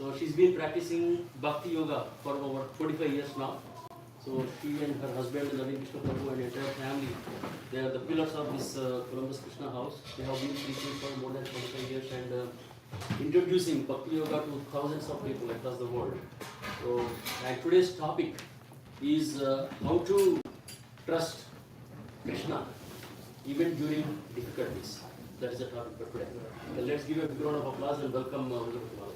So she's been practicing Bhakti Yoga for over 45 years now. So she and her husband, Hare Krishna Prabhu, and entire family, they are the pillars of this Columbus Krishna house. They have been preaching for more than 25 years and introducing Bhakti Yoga to thousands of people across the world. So, and today's topic is how to trust Krishna even during difficulties. That is the topic for today. So let's give a big round of applause and welcome Vrajabhakti.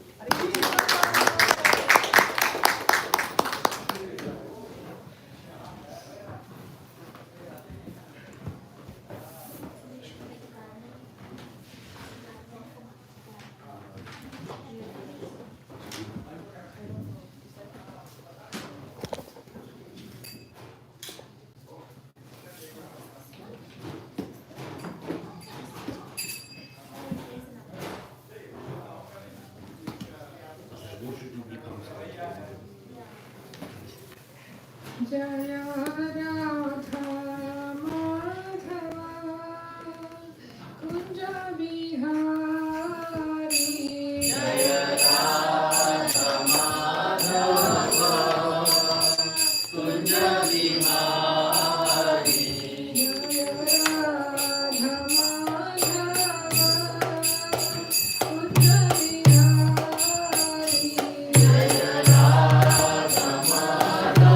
Jaya Radha Madhava Kunja Bihari Jaya Radha Madhava Kunja Bihari Jaya Radha Madhava Kunja Bihari Jaya Radha Madhava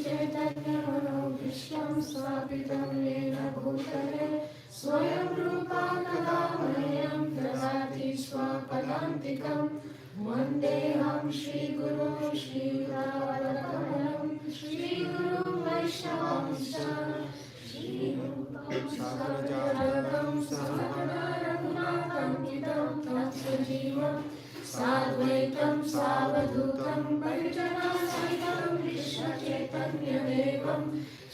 श्रीचैतन्यमनोभीष्टं स्थापितं येन भूतले स्वयं रूपा कदा मह्यं ददाति स्वपदान्तिकं वन्देऽहं श्रीगुरुं श्रीयुतावरकमलं श्रीगुरुं वैष्णवंश्च श्रीरूपं साग्रजातं सहगणा रघुनाथान्वितं तत्सजीवं साद्वैतं सावधूतं परिजनसहितं विश्वचैतन्यदेवं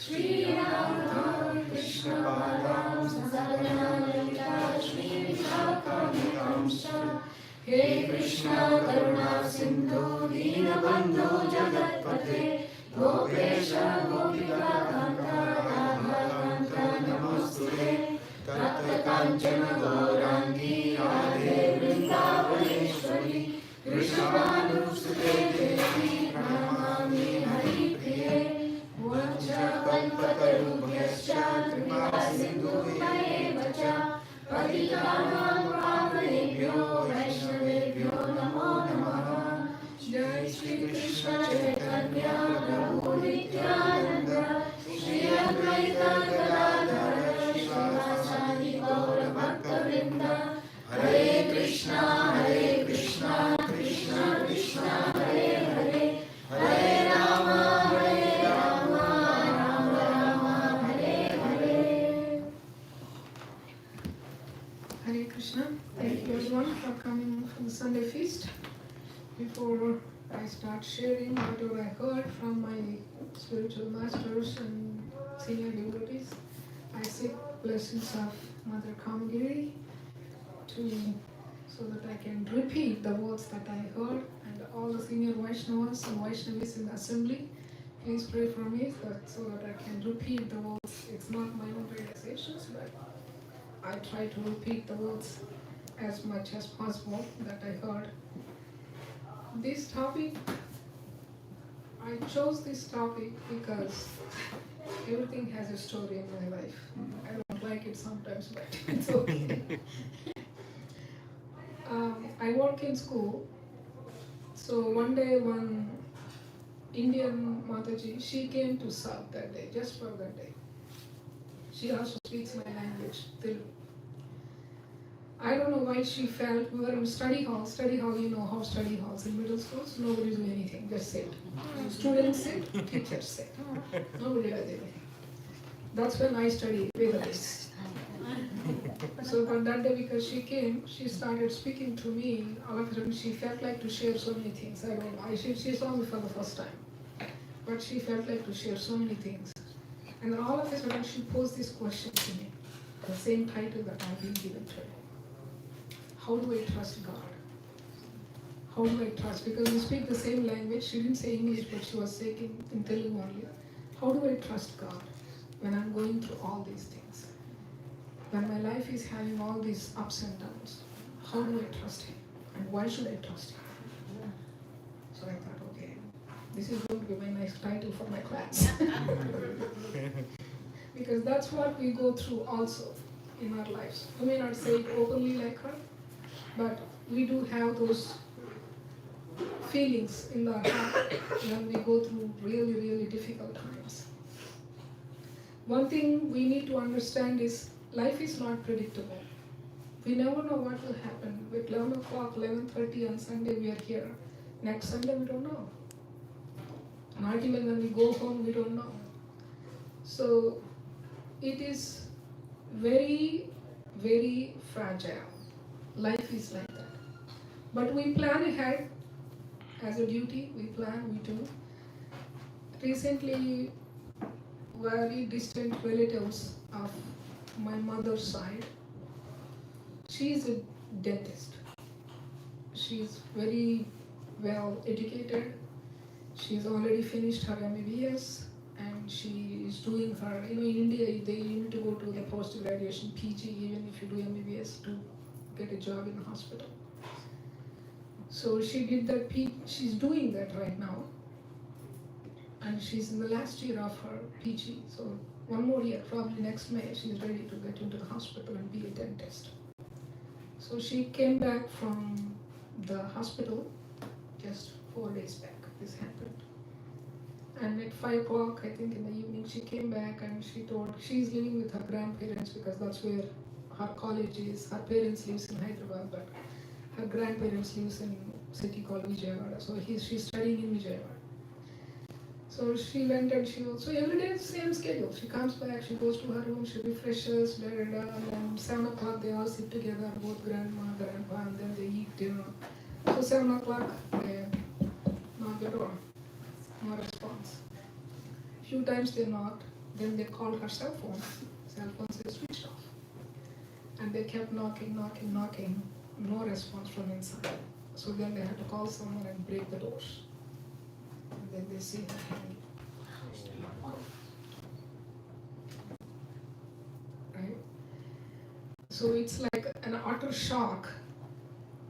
श्रीराधां कृष्णपादां सहगणा ललिता श्रीविशाखान्वितांश्च हे कृष्ण करुणा सिन्धु दीनबन्धो जगत्पते गोपेश गोपिकान्त राधाकान्त नमोऽस्तुते तप्तकाञ्चन गौराङ्गी राधे वृन्दावनेश्वरी वृषभानुसुते देवी प्रणमामि हरिप्रिये वंशकल्पतरुभ्यश्च कृपासिन्धुभ्येव च पतितानां पावनेभ्यो वैष्णवेभ्यो नमो नमः। जय श्री कृष्ण चैतन्य प्रभु नित्यानंद श्री अद्वैत गदाधर श्रीवासादि गौर भक्तवृंद हरे Krishna Krishna Krishna Hare Hare Hare Ram Ram Ram Hare Hare. Hare Krishna. Thank you everyone for coming from the Sunday feast. Before I start sharing whatever I heard from my spiritual masters and senior devotees, I seek blessings of Mother Kamagiri so that I can repeat the words that I heard, and all the senior Vaishnavas and Vaishnavis in the assembly, please pray for me so that I can repeat the words. It's not my own realizations, but I try to repeat the words as much as possible that I heard. This topic, I chose this topic because everything has a story in my life. I don't like it sometimes, but it's okay. I work in school, so one day one Indian Mataji, she came to South that day, just for that day. She also speaks my language, Telugu. I don't know why she felt. We were in study hall, you know how study halls in middle schools, nobody do anything, just sit. Students sit, teachers sit. Nobody does anything. That's when I studied Vedais. So but that day, because she came, she started speaking to me. All of a sudden she felt like to share so many things. I don't know, she saw me for the first time. But she felt like to share so many things. And then all of a sudden she posed this question to me. The same title that I've been given to her. How do I trust God? How do I trust? Because we speak the same language. She didn't say English, but she was saying in Telugu only. How do I trust God when I'm going through all these things? When my life is having all these ups and downs, how do I trust Him? And why should I trust Him? So I thought, okay, this is going to be my nice title for my class. Because that's what we go through also in our lives. We may not say it openly like her, but we do have those feelings in our heart when we go through really, really difficult times. One thing we need to understand is life is not predictable. We never know what will happen. With 11 o'clock, 11:30 on Sunday we are here. Next Sunday we don't know. Not even when we go home we don't know. So it is very, very fragile. Life is like that. But we plan ahead as a duty. We plan, we do. Recently, very distant relatives of my mother's side, she is a dentist. She is very well educated. She's already finished her MBBS and she is doing her, in India they need to go to the post-graduation PG even if you do MBBS to get a job in the hospital. So she did that, she's doing that right now. And she's in the last year of her PG. So one more year, probably next May, she's ready to get into the hospital and be a dentist. So she came back from the hospital just 4 days back. This happened. And at 5 o'clock, I think in the evening, she came back and she told she's living with her grandparents because that's where her college is. Her parents lives in Hyderabad, but her grandparents lives in a city called Vijayawada. So she's studying in Vijayawada. So she went and so every day same schedule. She comes back, she goes to her room, she refreshes, and then 7 o'clock they all sit together, both grandma, grandpa, and then they eat dinner. So 7 o'clock they knock the door, no response. Few times they knocked, then they called her cell phone. Cell phone says switched off. And they kept knocking, no response from inside. So then they had to call someone and break the doors. And then they see her hanging. Right? So it's like an utter shock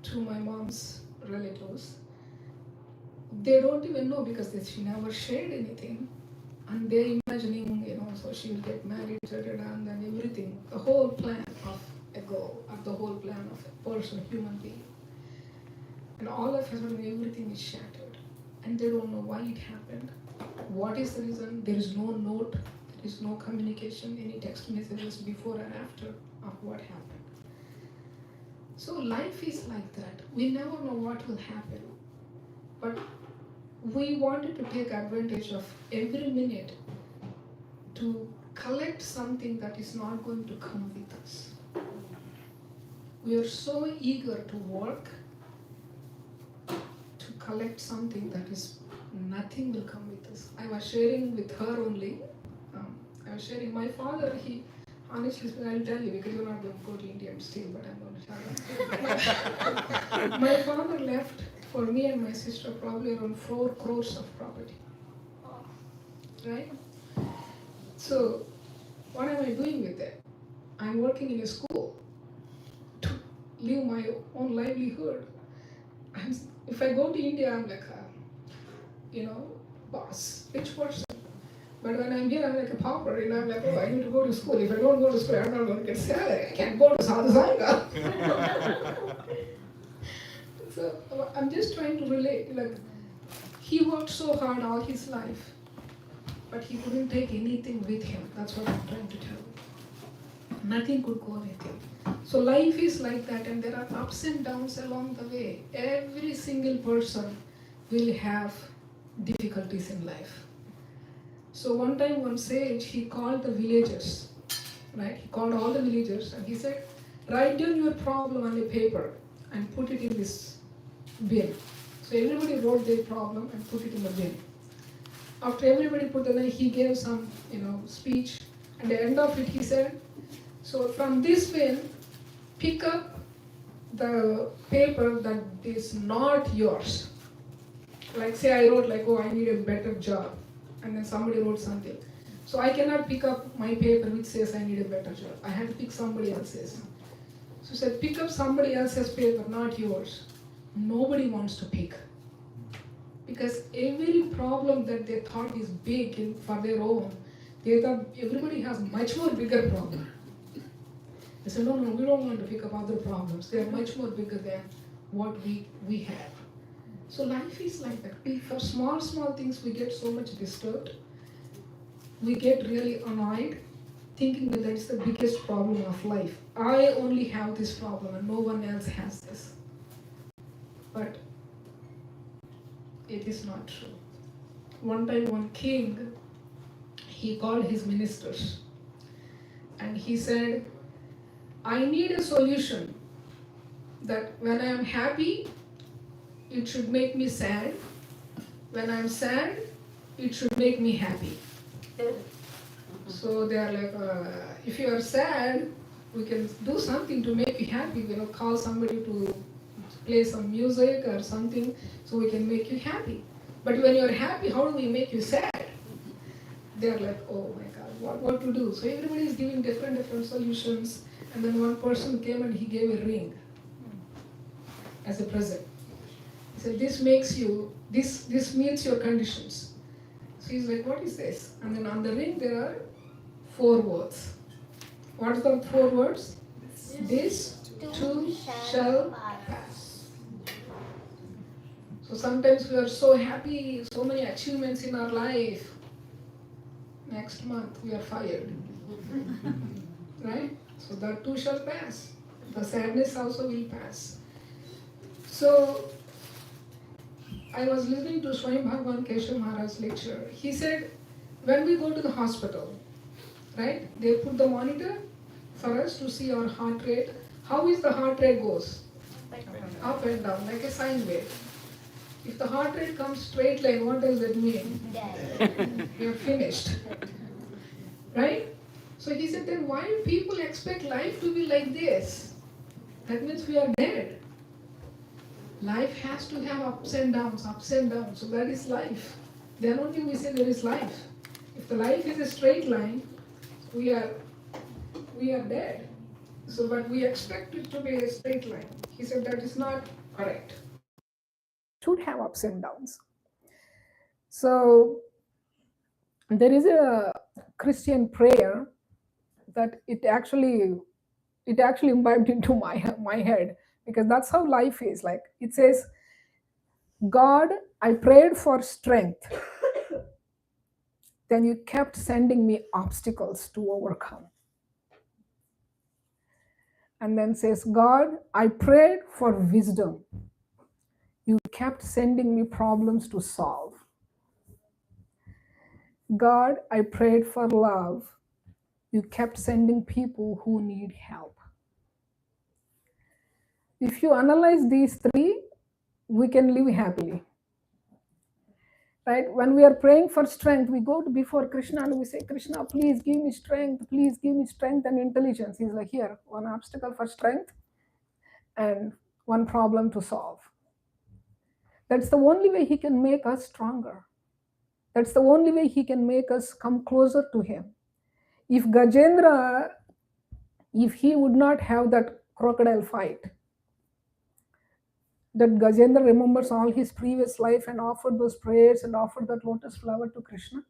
to my mom's relatives. They don't even know because she never shared anything. And they're imagining, so she will get married, and then everything, the whole plan of a goal, or the whole plan of a person, human being. And all of a sudden, everything is shattered. And they don't know why it happened. What is the reason? There is no note, there is no communication, any text messages before and after of what happened. So life is like that. We never know what will happen. But we wanted to take advantage of every minute to collect something that is not going to come with us. We are so eager to work to collect something that is nothing will come with us. I was sharing with her only. I was sharing my father. He honestly, I'll tell you because you're not going to go to India still, but I'm going to tell you. My father left for me and my sister probably around 4 crores of property. Right? So, what am I doing with it? I'm working in a school to live my own livelihood. If I go to India, I'm like a, boss, rich person. But when I'm here, I'm like a pauper. I'm like, I need to go to school. If I don't go to school, I'm not going to get salary. I can't go to Sadhusanga. So I'm just trying to relate. Like, he worked so hard all his life, but he couldn't take anything with him. That's what I'm trying to tell you. Nothing could go with him. So life is like that, and there are ups and downs along the way. Every single person will have difficulties in life. So one time, one sage, he called the villagers, right? He called all the villagers, and he said, write down your problem on a paper and put it in this bin. So everybody wrote their problem and put it in the bin. After everybody put the bin, he gave some, speech. At the end of it, he said, so from this bin, pick up the paper that is not yours. Like say I wrote I need a better job. And then somebody wrote something. So I cannot pick up my paper which says I need a better job. I have to pick somebody else's. So he said, pick up somebody else's paper, not yours. Nobody wants to pick. Because every problem that they thought is big for their own, they thought everybody has much more bigger problem. They said, no, we don't want to pick up other problems. They are much more bigger than what we have. So life is like that. For small things, we get so much disturbed. We get really annoyed, thinking that that's the biggest problem of life. I only have this problem and no one else has this. But it is not true. One time, one king, he called his ministers and he said, I need a solution that when I am happy, it should make me sad. When I'm sad, it should make me happy. So they are like, if you are sad, we can do something to make you happy. Call somebody to play some music or something so we can make you happy. But when you're happy, how do we make you sad? They're like, oh my God, what to do? So everybody is giving different solutions. And then one person came and he gave a ring as a present. He said, this meets your conditions. So he's like, what is this? And then on the ring there are 4 words. What are the 4 words? This too shall pass. So So sometimes we are so happy, so many achievements in our life. Next month we are fired. Right? So that too shall pass. The sadness also will pass. So I was listening to Swami Bhagavan Keshav Maharaj's lecture. He said, when we go to the hospital, right, they put the monitor for us to see our heart rate. How is the heart rate goes? Up and down, like a sine wave. If the heart rate comes straight line, what does that mean? We are finished. Right? So he said, then why do people expect life to be like this? That means we are dead. Life has to have ups and downs, ups and downs. So that is life. Then only we say there is life. If the life is a straight line, we are dead. So but we expect it to be a straight line. He said that is not correct. Should have ups and downs. So there is a Christian prayer that it actually imbibed into my head, because that's how life is. Like it says, God, I prayed for strength, then you kept sending me obstacles to overcome. And then says, God, I prayed for wisdom, you kept sending me problems to solve. God, I prayed for love, you kept sending people who need help. If you analyze these three, we can live happily. Right? When we are praying for strength, we go before Krishna and we say, Krishna, please give me strength, please give me strength and intelligence. He's like, here, one obstacle for strength and one problem to solve. That's the only way he can make us stronger. That's the only way he can make us come closer to him. If Gajendra, if he would not have that crocodile fight, that Gajendra remembers all his previous life and offered those prayers and offered that lotus flower to Krishna,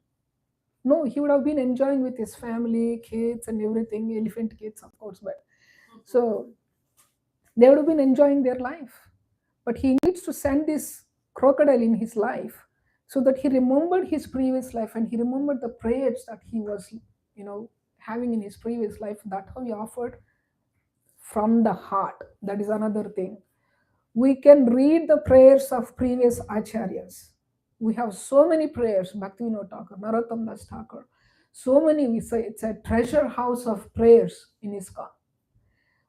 no, he would have been enjoying with his family, kids and everything, elephant kids of course, but so they would have been enjoying their life. But he needs to send this crocodile in his life so that he remembered his previous life and he remembered the prayers that he was, having in his previous life. That's how he offered from the heart. That is another thing. We can read the prayers of previous acharyas. We have so many prayers, Bhaktivinoda Thakur, Narottam Das Thakur, so many. We say it's a treasure house of prayers in ISKCON.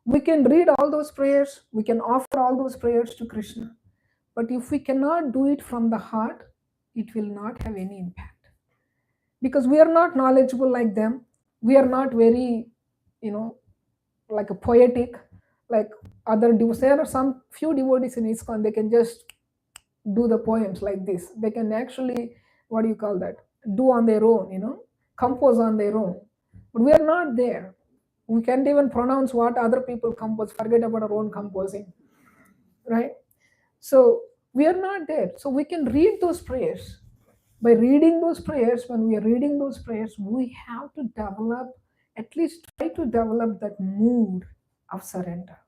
We can read all those prayers, we can offer all those prayers to Krishna. But if we cannot do it from the heart, it will not have any impact. Because we are not knowledgeable like them. We are not very, like a poetic, like other devotees. There are some few devotees in ISKCON, they can just do the poems like this. They can actually, do on their own, compose on their own. But we are not there. We can't even pronounce what other people compose, forget about our own composing, right? So we are not there. So we can read those prayers. By reading those prayers, when we are reading those prayers, we have to develop, at least try to develop that mood of surrender.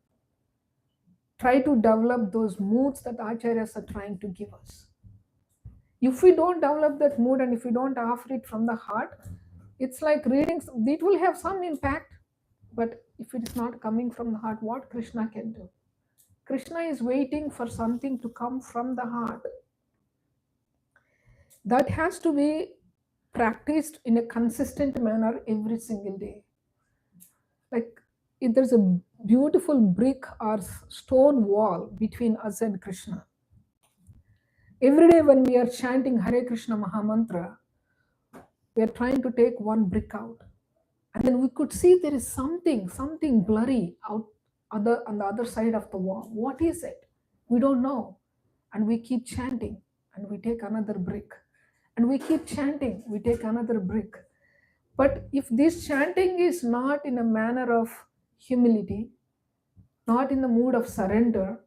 Try to develop those moods that acharyas are trying to give us. If we don't develop that mood and if we don't offer it from the heart, it's like reading, it will have some impact, but if it is not coming from the heart, what Krishna can do? Krishna is waiting for something to come from the heart. That has to be practiced in a consistent manner every single day. Like if there's a beautiful brick or stone wall between us and Krishna, every day when we are chanting Hare Krishna Mahamantra, we are trying to take one brick out. And then we could see there is something blurry out on the other side of the wall. What is it? We don't know. And we keep chanting and we take another brick. And we keep chanting, we take another brick. But if this chanting is not in a manner of humility, not in the mood of surrender,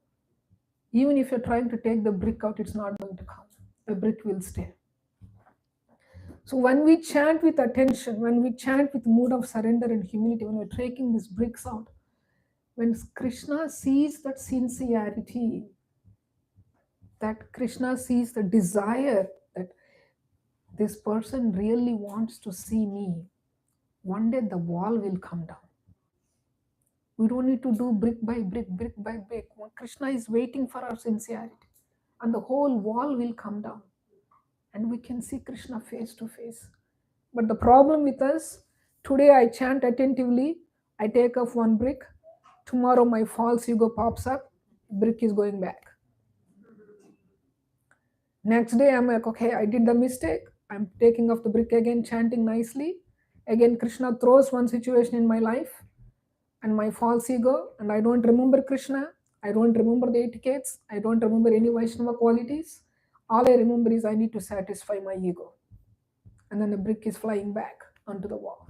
even if you're trying to take the brick out, it's not going to come. The brick will stay. So when we chant with attention, when we chant with mood of surrender and humility, when we're taking these bricks out, when Krishna sees that sincerity, that Krishna sees the desire that this person really wants to see me, one day the wall will come down. We don't need to do brick by brick, brick by brick. Krishna is waiting for our sincerity, and the whole wall will come down, and we can see Krishna face to face. But the problem with us, today I chant attentively, I take off one brick, tomorrow my false ego pops up, brick is going back. Next day I'm like, okay, I did the mistake, I'm taking off the brick again, chanting nicely. Again, Krishna throws one situation in my life, and my false ego, and I don't remember Krishna, I don't remember the etiquettes, I don't remember any Vaishnava qualities. All I remember is I need to satisfy my ego. And then the brick is flying back onto the wall.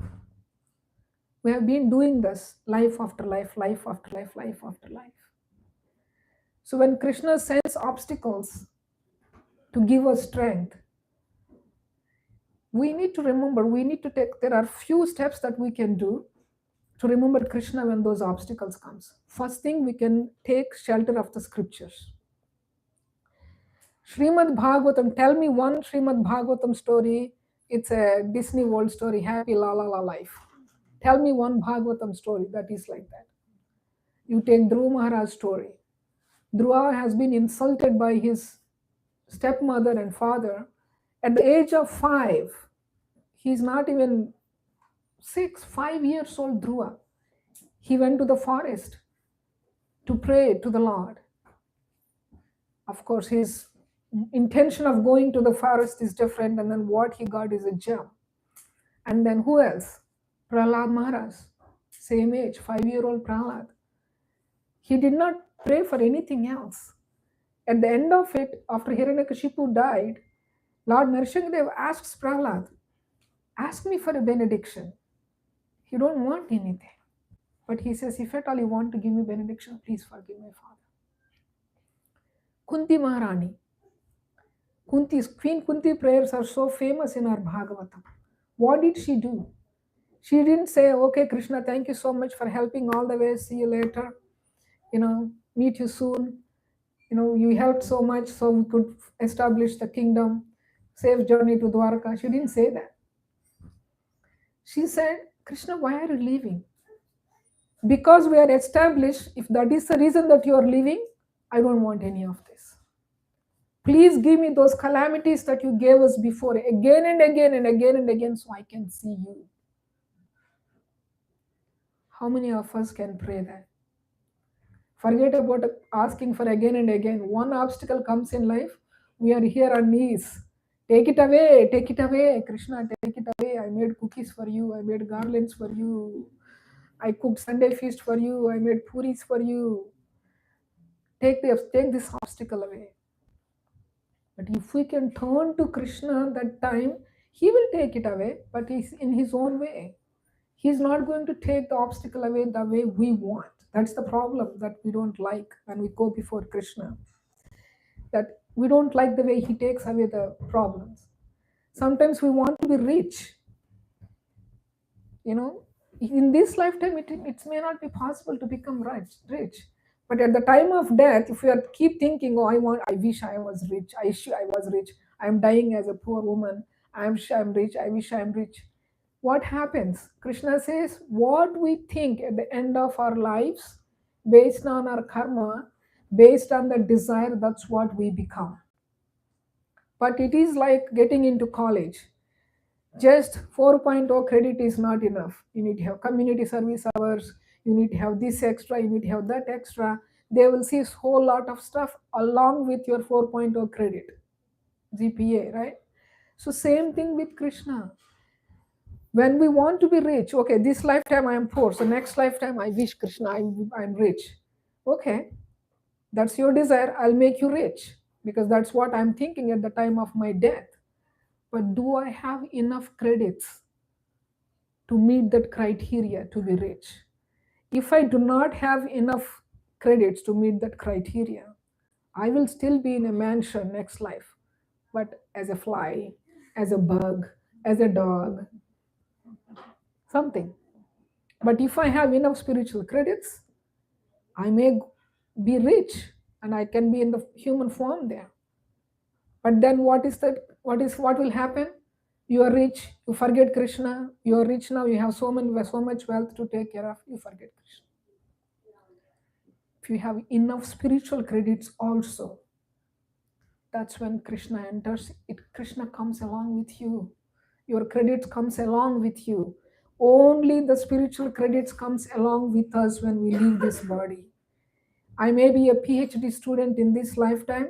We have been doing this life after life, life after life, life after life. So when Krishna sends obstacles to give us strength, we need to remember, we need to take, there are few steps that we can do to remember Krishna when those obstacles comes. First thing, we can take shelter of the scriptures. Srimad Bhagavatam, tell me one Srimad Bhagavatam story. It's a Disney World story, happy la la la life. Tell me one Bhagavatam story that is like that. You take Dhruva Maharaj's story. Dhruva has been insulted by his stepmother and father. At the age of 5, he's not even 6, 5 years old Dhruva. He went to the forest to pray to the Lord. Of course, his intention of going to the forest is different, and then what he got is a gem. And then who else? Prahlad Maharaj, same age, 5-year-old Prahlad. He did not pray for anything else. At the end of it, after Hiranyakashipu died, Lord Nrsimhadev asks Prahlad, ask me for a benediction. You don't want anything. But he says, if at all you want to give me benediction, please forgive my father. Kunti Maharani. Queen Kunti prayers are so famous in our Bhagavatam. What did she do? She didn't say, okay, Krishna, thank you so much for helping all the way. See you later. Meet you soon. You helped so much so we could establish the kingdom. Safe journey to Dwarka. She didn't say that. She said, Krishna, why are you leaving? Because we are established, if that is the reason that you are leaving, I don't want any of this. Please give me those calamities that you gave us before, again and again and again and again, so I can see you. How many of us can pray that? Forget about asking for again and again. One obstacle comes in life, we are here on knees. Take it away, Krishna, take it away. I made cookies for you, I made garlands for you, I cooked Sunday feast for you, I made puris for you. Take this obstacle away. But if we can turn to Krishna that time, he will take it away, but he's in his own way. He's not going to take the obstacle away the way we want. That's the problem that we don't like when we go before Krishna. That we don't like the way he takes away the problems. Sometimes we want to be rich. In this lifetime, it may not be possible to become rich. But at the time of death, if we keep thinking, oh, I wish I was rich, I was rich, I'm dying as a poor woman, I'm rich, I wish I'm rich. What happens? Krishna says, what we think at the end of our lives, based on our karma, based on the desire, that's what we become. But it is like getting into college. Just 4.0 credit is not enough. You need to have community service hours, you need to have this extra, you need to have that extra. They will see a whole lot of stuff along with your 4.0 credit, GPA, right? So same thing with Krishna. When we want to be rich, okay, this lifetime I am poor, so next lifetime I wish Krishna I'm rich. Okay, that's your desire, I'll make you rich, because that's what I'm thinking at the time of my death. But do I have enough credits to meet that criteria to be rich? If I do not have enough credits to meet that criteria, I will still be in a mansion next life, but as a fly, as a bug, as a dog, something. But if I have enough spiritual credits, I may be rich and I can be in the human form there. But then what is that? What will happen? You are rich, you forget Krishna. You are rich now, you have so much wealth to take care of, you forget Krishna. If you have enough spiritual credits also, that's when Krishna enters. Krishna comes along with you. Your credits comes along with you. Only the spiritual credits comes along with us when we leave this body. I may be a PhD student in this lifetime.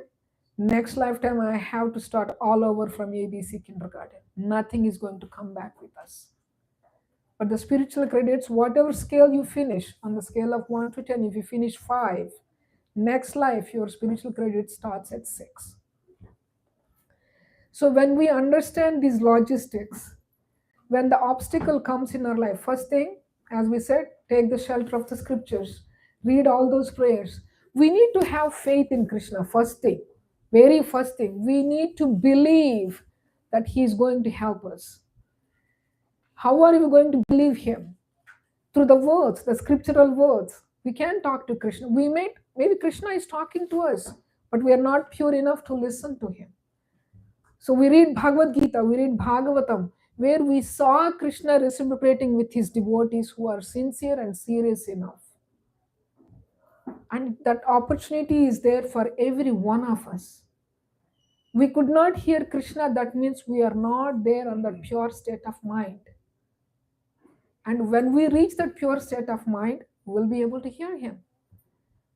Next lifetime, I have to start all over from ABC kindergarten. Nothing is going to come back with us. But the spiritual credits, whatever scale you finish, on the scale of 1 to 10, if you finish 5, next life, your spiritual credit starts at 6. So when we understand these logistics, when the obstacle comes in our life, first thing, as we said, take the shelter of the scriptures, read all those prayers. We need to have faith in Krishna, first thing. Very first thing, we need to believe that he is going to help us. How are we going to believe him? Through the words, the scriptural words. We can talk to Krishna. Maybe Krishna is talking to us, but we are not pure enough to listen to him. So we read Bhagavad Gita, we read Bhagavatam, where we saw Krishna reciprocating with his devotees who are sincere and serious enough. And that opportunity is there for every one of us. We could not hear Krishna, that means we are not there on that pure state of mind. And when we reach that pure state of mind, we'll be able to hear him.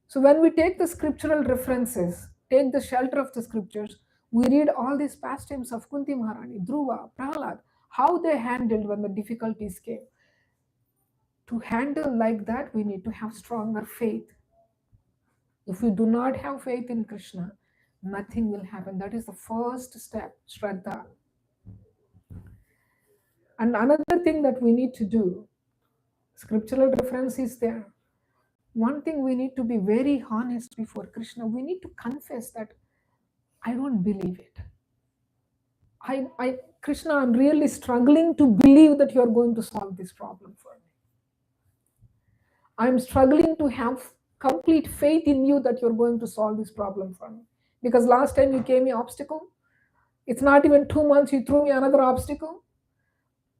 So when we take the scriptural references, take the shelter of the scriptures, we read all these pastimes of Kunti Maharani, Dhruva, Prahlad, how they handled when the difficulties came. To handle like that, we need to have stronger faith. If we do not have faith in Krishna, nothing will happen. That is the first step, Shraddha. And another thing that we need to do, scriptural reference is there. One thing we need to be very honest before Krishna. We need to confess that I don't believe it. Krishna, I'm really struggling to believe that you're going to solve this problem for me. I'm struggling to have complete faith in you that you're going to solve this problem for me. Because last time you gave me obstacle, it's not even 2 months, you threw me another obstacle.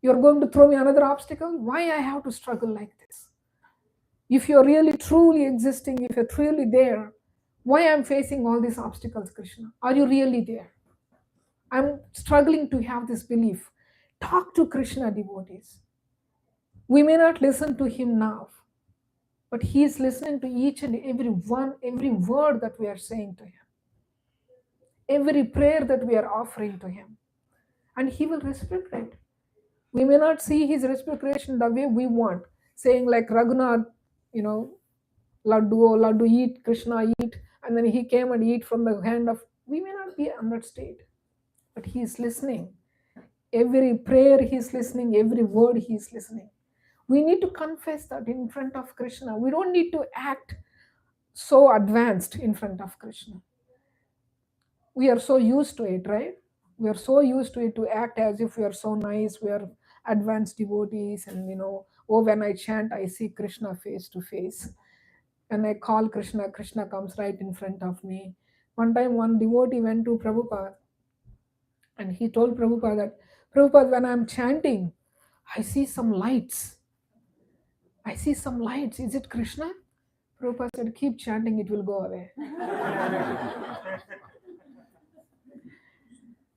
You're going to throw me another obstacle? Why I have to struggle like this? If you're really truly existing, if you're truly there, why I'm facing all these obstacles, Krishna? Are you really there? I'm struggling to have this belief. Talk to Krishna, devotees. We may not listen to him now, but he is listening to each and every word that we are saying to him, every prayer that we are offering to him, and he will reciprocate. We may not see his reciprocation the way we want, saying like Raghunath, Laddu, oh Laddu, eat, Krishna, eat, and then he came and eat from the hand of, we may not be on that state, but he is listening. Every prayer he is listening, every word he is listening. We need to confess that in front of Krishna. We don't need to act so advanced in front of Krishna. We are so used to it, right? We are so used to it to act as if we are so nice, we are advanced devotees, and when I chant, I see Krishna face to face. And I call Krishna, Krishna comes right in front of me. One time, one devotee went to Prabhupada and he told Prabhupada that, Prabhupada, when I'm chanting, I see some lights. I see some lights. Is it Krishna? Prabhupada said, keep chanting, it will go away.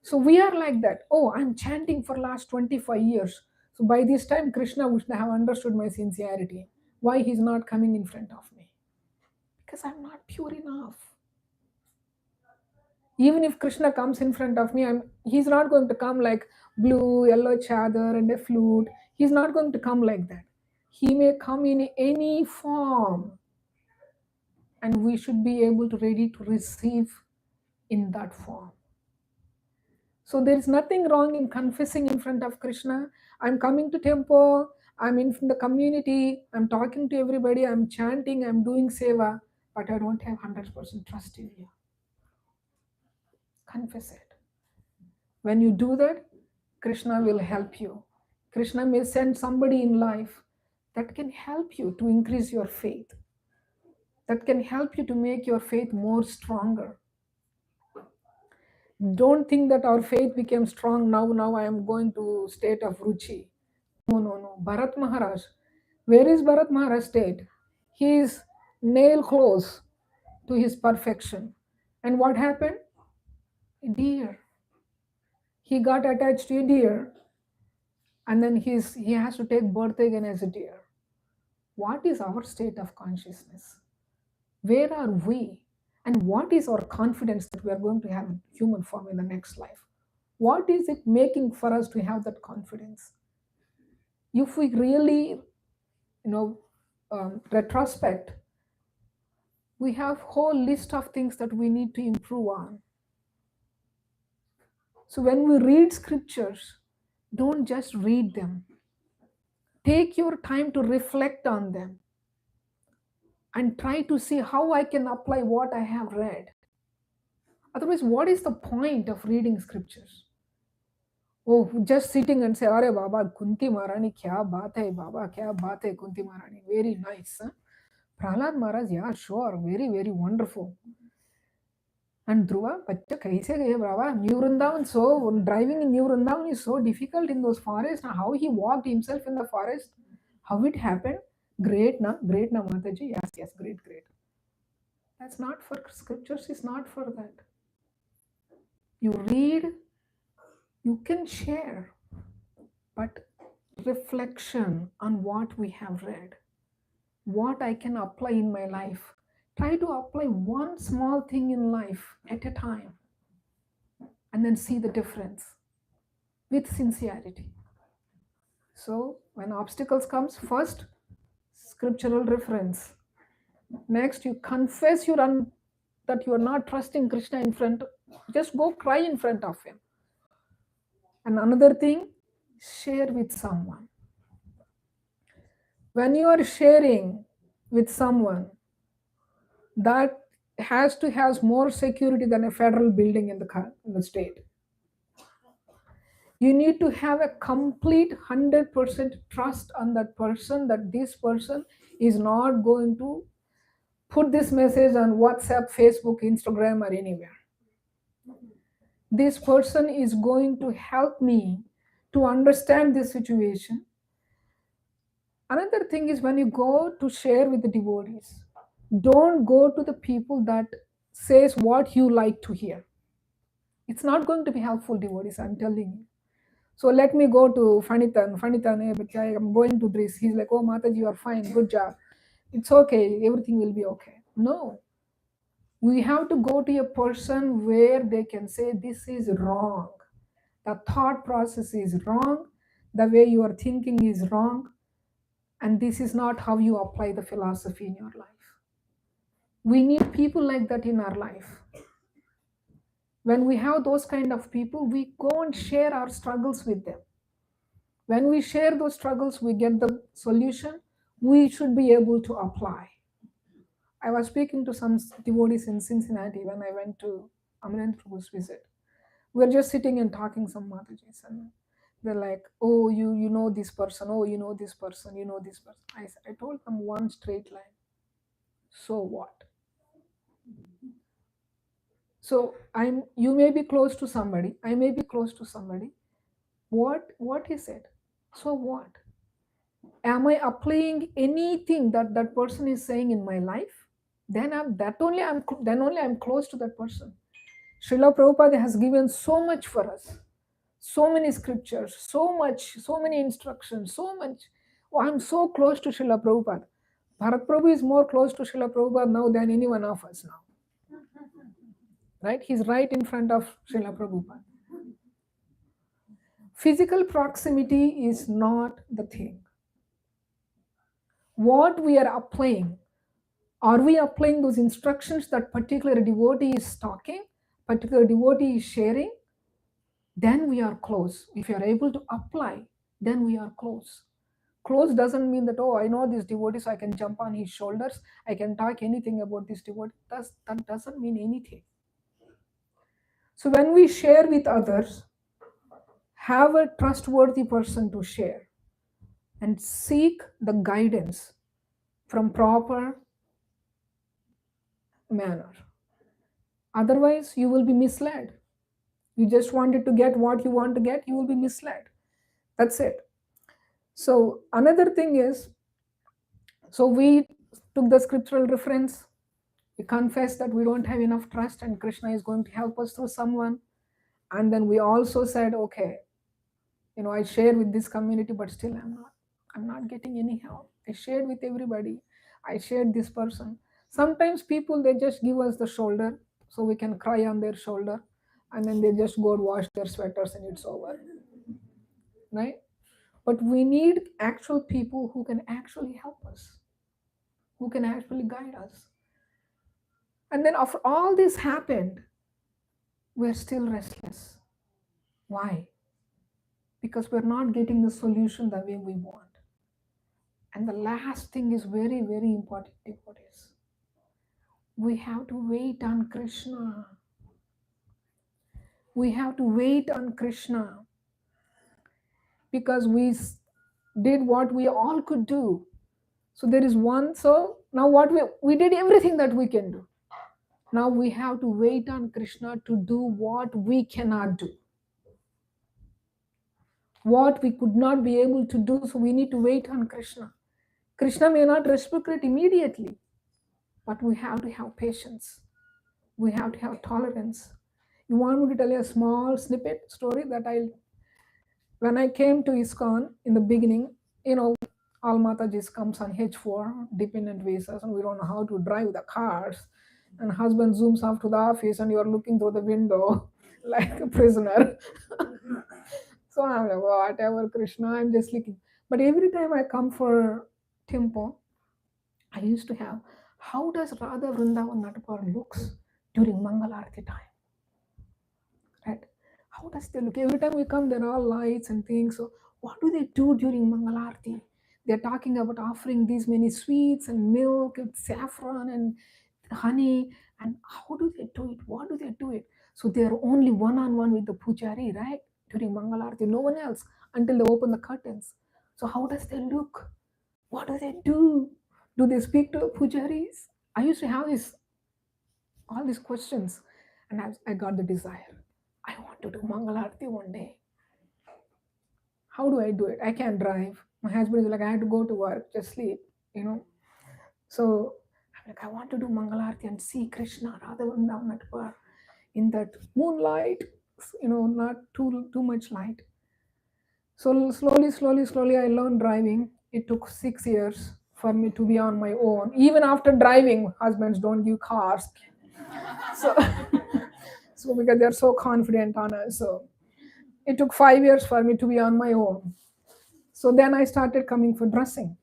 So we are like that. Oh, I'm chanting for last 25 years. So by this time, Krishna would have understood my sincerity. Why he's not coming in front of me? Because I'm not pure enough. Even if Krishna comes in front of me, he's not going to come like blue, yellow chadar and a flute. He's not going to come like that. He may come in any form. And we should be able to ready to receive in that form. So there is nothing wrong in confessing in front of Krishna. I'm coming to temple, I'm in the community, I'm talking to everybody, I'm chanting, I'm doing seva, but I don't have 100% trust in you. Confess it. When you do that, Krishna will help you. Krishna may send somebody in life that can help you to increase your faith, that can help you to make your faith more stronger. Don't think that our faith became strong now I am going to state of Ruchi. No. Bharat Maharaj. Where is Bharat Maharaj stayed? He is nail close to his perfection. And what happened? A deer. He got attached to a deer, and then he has to take birth again as a deer. What is our state of consciousness? Where are we? And what is our confidence that we are going to have a human form in the next life? What is it making for us to have that confidence? If we really, retrospect, we have whole list of things that we need to improve on. So when we read scriptures, don't just read them. Take your time to reflect on them and try to see how I can apply what I have read. Otherwise, what is the point of reading scriptures? Oh, just sitting and say, Are Baba, Kunti Maharani, kya baat hai, Baba, kya baat hai, Kunti Maharani. Very nice. Huh? Prahlad Maharaj, yeah, sure, very, very wonderful. And Dhruva, Pacha, kaise gaye, Baba? New Vrindavan, so driving in New Vrindavan is so difficult in those forests. How he walked himself in the forest, how it happened. Great, na Mataji. Yes, great. That's not for scriptures, is not for that. You read, you can share, but reflection on what we have read, what I can apply in my life. Try to apply one small thing in life at a time and then see the difference with sincerity. So when obstacles comes, first scriptural reference. Next, you confess that you are not trusting Krishna in front. Just go cry in front of him. And another thing, share with someone. When you are sharing with someone, that has to have more security than a federal building in the state. You need to have a complete 100% trust on that person, that this person is not going to put this message on WhatsApp, Facebook, Instagram, or anywhere. This person is going to help me to understand this situation. Another thing is, when you go to share with the devotees, don't go to the people that says what you like to hear. It's not going to be helpful, devotees, I'm telling you. So let me go to Fanitan, I'm going to this. He's like, oh Mataji, you are fine, good job. It's okay, everything will be okay. No. We have to go to a person where they can say, this is wrong. The thought process is wrong. The way you are thinking is wrong. And this is not how you apply the philosophy in your life. We need people like that in our life. When we have those kind of people, we go and share our struggles with them. When we share those struggles, we get the solution. We should be able to apply. I was speaking to some devotees in Cincinnati when I went to Amarendra Prabhu's visit. We were just sitting and talking some Matajis, and they're like, oh, you know this person, oh, you know this person, you know this person. I told them one straight line. So what? So you may be close to somebody, I may be close to somebody. What is it? So what? Am I applying anything that that person is saying in my life? Then only I'm close to that person. Srila Prabhupada has given so much for us, so many scriptures, so many instructions, so much. Oh, I'm so close to Srila Prabhupada. Bharat Prabhu is more close to Srila Prabhupada now than any one of us now. Right? He's right in front of Srila Prabhupada. Physical proximity is not the thing. What we are applying, are we applying those instructions that particular devotee is talking, particular devotee is sharing? Then we are close. If you are able to apply, then we are close. Close doesn't mean that, oh, I know this devotee, so I can jump on his shoulders, I can talk anything about this devotee. That doesn't mean anything. So when we share with others, have a trustworthy person to share and seek the guidance from proper manner. Otherwise, you will be misled. You just wanted to get what you want to get, you will be misled. That's it. So another thing is, so we took the scriptural reference, we confessed that we don't have enough trust and Krishna is going to help us through someone. And then we also said, okay, I shared with this community, but still I'm not getting any help. I shared with everybody. I shared this person. Sometimes people, they just give us the shoulder so we can cry on their shoulder, and then they just go and wash their sweaters and it's over. Right? But we need actual people who can actually help us, who can actually guide us. And then after all this happened, we're still restless. Why? Because we're not getting the solution the way we want. And the last thing is very, very important, devotees. We have to wait on Krishna. We have to wait on Krishna. Because we did what we all could do. So there is one, so now what we did everything that we can do. Now we have to wait on Krishna to do what we cannot do. What we could not be able to do, so we need to wait on Krishna. Krishna may not reciprocate immediately, but we have to have patience. We have to have tolerance. You want me to tell you a small snippet story that when I came to ISKCON in the beginning, all Matajis comes on H4, dependent visas, and we don't know how to drive the cars. And husband zooms off to the office and you're looking through the window like a prisoner. So I'm like, whatever, Krishna, I'm just looking. But every time I come for temple, I used to have, how does Radha Vrindavan Natapar looks during Mangal Arati time? Right? How does they look? Every time we come, there are all lights and things. So what do they do during Mangal Arati? They're talking about offering these many sweets and milk and saffron and honey. And how do they do it? What do they do it? So they're only one-on-one with the pujari, right? During Mangal Arati, no one else until they open the curtains. So how does they look? What do they do? Do they speak to the pujaris? I used to have all these questions, and I got the desire. I want to do Mangal Arati one day. How do I do it? I can't drive. My husband is like, I have to go to work, just sleep, So I'm like, I want to do Mangal Arati and see Krishna, Radha Vrindavan Natapar in that moonlight, not too much light. So slowly, I learned driving. It took 6 years for me to be on my own. Even after driving, husbands don't give cars. So, so because they're so confident on us. So it took 5 years for me to be on my own. So then I started coming for dressing.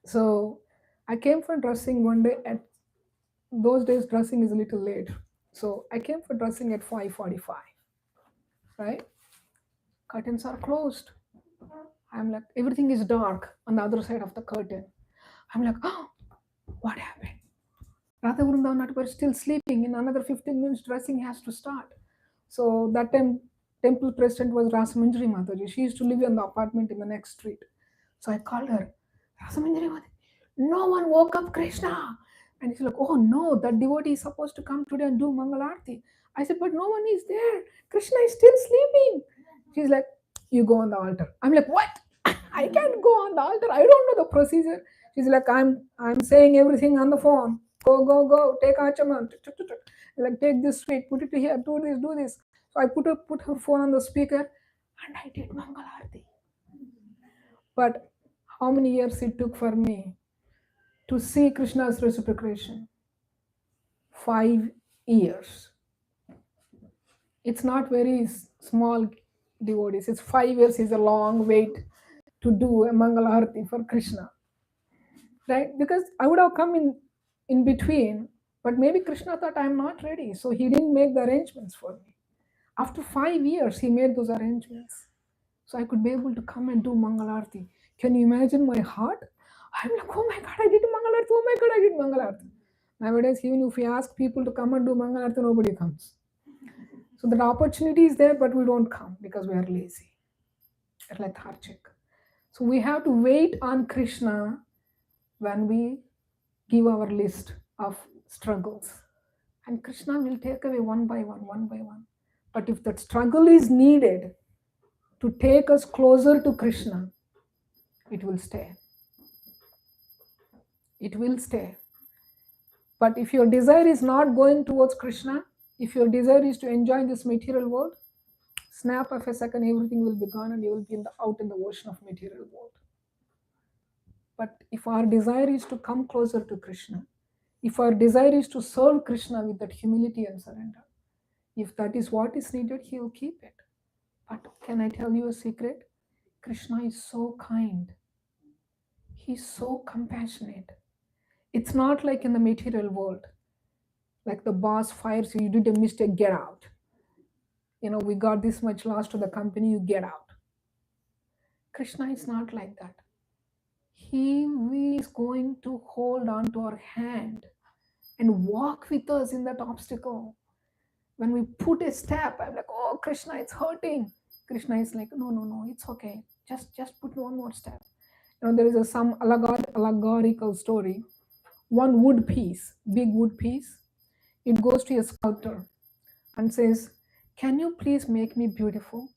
So I came for dressing one day at those days dressing is a little late. So I came for dressing at 5:45. Right? Curtains are closed. I'm like, everything is dark on the other side of the curtain. I'm like, oh, what happened? Radha Vrindavan Natapar is still sleeping. In another 15 minutes, dressing has to start. So that time, temple president was Rasamanjari Mataji. She used to live in the apartment in the next street. So I called her, Rasamanjari Mataji, no one woke up Krishna. And she's like, oh no, that devotee is supposed to come today and do Mangal Arati. I said, but no one is there. Krishna is still sleeping. She's like, you go on the altar. I'm like, what? I can't go on the altar. I don't know the procedure. She's like, I'm saying everything on the phone. Go, take Achaman. Like, take this sweet, put it here, do this. So I put her phone on the speaker and I did Mangal Arati. But how many years it took for me to see Krishna's reciprocation? 5 years. It's not very small, devotees. It's 5 years is a long wait to do a Mangal Arati for Krishna. Right? Because I would have come in between, but maybe Krishna thought I'm not ready. So he didn't make the arrangements for me. After 5 years, he made those arrangements. So I could be able to come and do Mangal Arati. Can you imagine my heart? I'm like, oh my God, I did Mangal Arati. Oh my God, I did Mangal Arati. Nowadays, even if we ask people to come and do Mangal Arati, nobody comes. So that opportunity is there, but we don't come because we are lazy, lethargic. So we have to wait on Krishna when we give our list of struggles. And Krishna will take away one by one. But if that struggle is needed to take us closer to Krishna, it will stay. It will stay. But if your desire is not going towards Krishna, if your desire is to enjoy this material world, snap of a second, everything will be gone and you will be out in the ocean of material world. But if our desire is to come closer to Krishna, if our desire is to serve Krishna with that humility and surrender, if that is what is needed, He will keep it. But can I tell you a secret? Krishna is so kind. He's so compassionate. It's not like in the material world, like the boss fires you, you did a mistake, get out. We got this much loss to the company, you get out. Krishna is not like that. He is going to hold on to our hand and walk with us in that obstacle. When we put a step, I'm like, oh, Krishna, it's hurting. Krishna is like, no, it's okay. Just put one more step. There is some allegorical story. One wood piece, big wood piece, it goes to a sculptor and says, can you please make me beautiful?